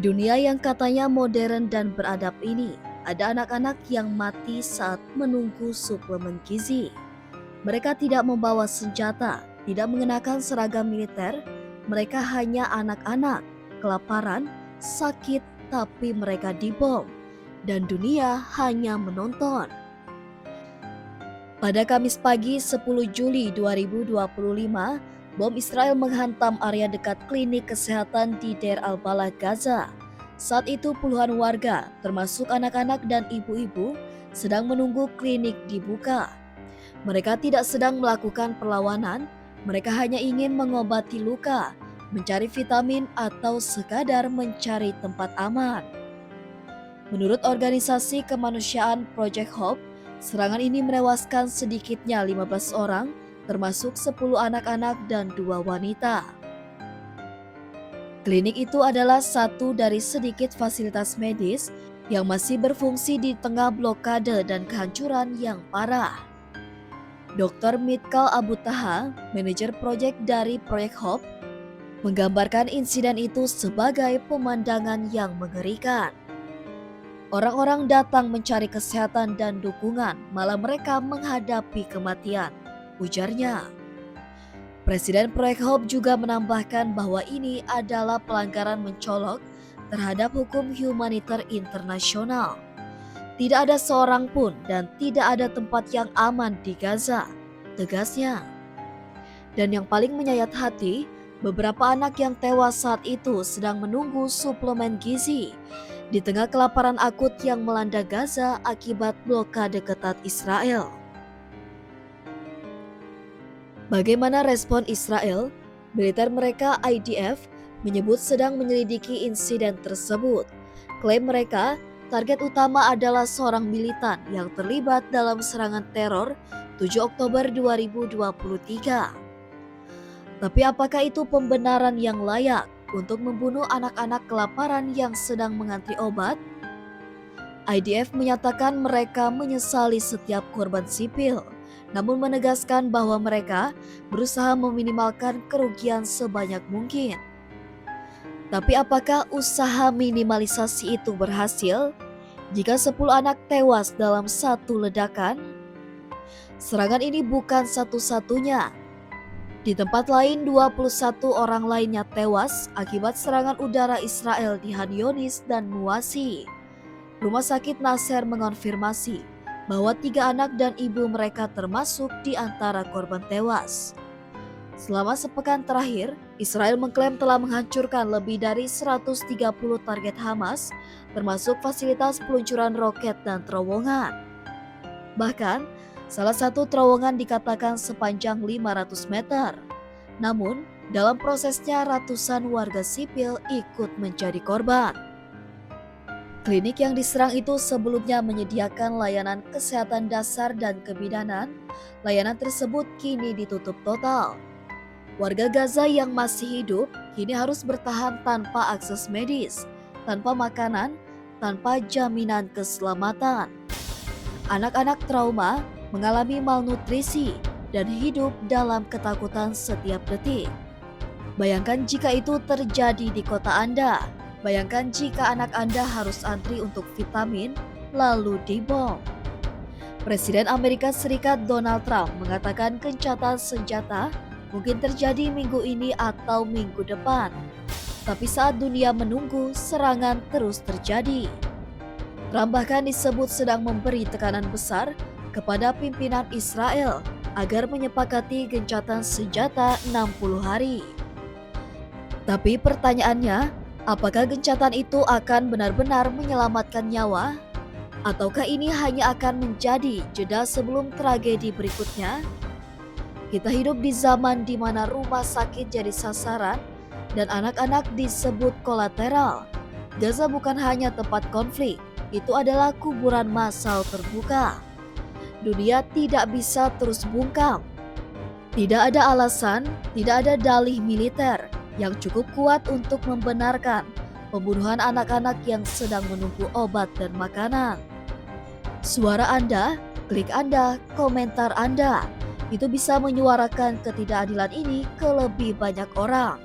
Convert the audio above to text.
Di dunia yang katanya modern dan beradab ini, ada anak-anak yang mati saat menunggu suplemen gizi. Mereka tidak membawa senjata, tidak mengenakan seragam militer, mereka hanya anak-anak, kelaparan, sakit, tapi mereka dibom. Dan dunia hanya menonton. Pada Kamis pagi 10 Juli 2025, bom Israel menghantam area dekat klinik kesehatan di Deir al-Balah, Gaza. Saat itu puluhan warga, termasuk anak-anak dan ibu-ibu, sedang menunggu klinik dibuka. Mereka tidak sedang melakukan perlawanan, mereka hanya ingin mengobati luka, mencari vitamin atau sekadar mencari tempat aman. Menurut organisasi kemanusiaan Project Hope, serangan ini menewaskan sedikitnya 15 orang, termasuk 10 anak-anak dan 2 wanita. Klinik itu adalah satu dari sedikit fasilitas medis yang masih berfungsi di tengah blokade dan kehancuran yang parah. Dr. Mitkal Abu Taha, manajer proyek dari Project Hope, menggambarkan insiden itu sebagai pemandangan yang mengerikan. Orang-orang datang mencari kesehatan dan dukungan, malah mereka menghadapi kematian, ujarnya. Presiden Proyek Hope juga menambahkan bahwa ini adalah pelanggaran mencolok terhadap hukum humaniter internasional. Tidak ada seorang pun dan tidak ada tempat yang aman di Gaza, tegasnya. Dan yang paling menyayat hati, beberapa anak yang tewas saat itu sedang menunggu suplemen gizi di tengah kelaparan akut yang melanda Gaza akibat blokade ketat Israel. Bagaimana respon Israel? Militer mereka IDF menyebut sedang menyelidiki insiden tersebut. Klaim mereka, target utama adalah seorang militan yang terlibat dalam serangan teror 7 Oktober 2023. Tapi apakah itu pembenaran yang layak untuk membunuh anak-anak kelaparan yang sedang mengantri obat? IDF menyatakan mereka menyesali setiap korban sipil, namun menegaskan bahwa mereka berusaha meminimalkan kerugian sebanyak mungkin. Tapi apakah usaha minimalisasi itu berhasil? Jika 10 anak tewas dalam satu ledakan, serangan ini bukan satu-satunya. Di tempat lain, 21 orang lainnya tewas akibat serangan udara Israel di Han Yunis dan Muasi. Rumah sakit Nasser mengonfirmasi bahwa 3 anak dan ibu mereka termasuk di antara korban tewas. Selama sepekan terakhir, Israel mengklaim telah menghancurkan lebih dari 130 target Hamas, termasuk fasilitas peluncuran roket dan terowongan. Bahkan, salah satu terowongan dikatakan sepanjang 500 meter. Namun, dalam prosesnya ratusan warga sipil ikut menjadi korban. Klinik yang diserang itu sebelumnya menyediakan layanan kesehatan dasar dan kebidanan. Layanan tersebut kini ditutup total. Warga Gaza yang masih hidup kini harus bertahan tanpa akses medis, tanpa makanan, tanpa jaminan keselamatan. Anak-anak trauma mengalami malnutrisi dan hidup dalam ketakutan setiap detik. Bayangkan jika itu terjadi di kota Anda. Bayangkan jika anak Anda harus antri untuk vitamin, lalu dibom. Presiden Amerika Serikat Donald Trump mengatakan gencatan senjata mungkin terjadi minggu ini atau minggu depan. Tapi saat dunia menunggu, serangan terus terjadi. Trump bahkan disebut sedang memberi tekanan besar kepada pimpinan Israel agar menyepakati gencatan senjata 60 hari. Tapi pertanyaannya, apakah gencatan itu akan benar-benar menyelamatkan nyawa? Ataukah ini hanya akan menjadi jeda sebelum tragedi berikutnya? Kita hidup di zaman di mana rumah sakit jadi sasaran dan anak-anak disebut kolateral. Gaza bukan hanya tempat konflik, itu adalah kuburan massal terbuka. Dunia tidak bisa terus bungkam. Tidak ada alasan, tidak ada dalih militer yang cukup kuat untuk membenarkan pembunuhan anak-anak yang sedang menunggu obat dan makanan. Suara Anda, klik Anda, komentar Anda, itu bisa menyuarakan ketidakadilan ini ke lebih banyak orang.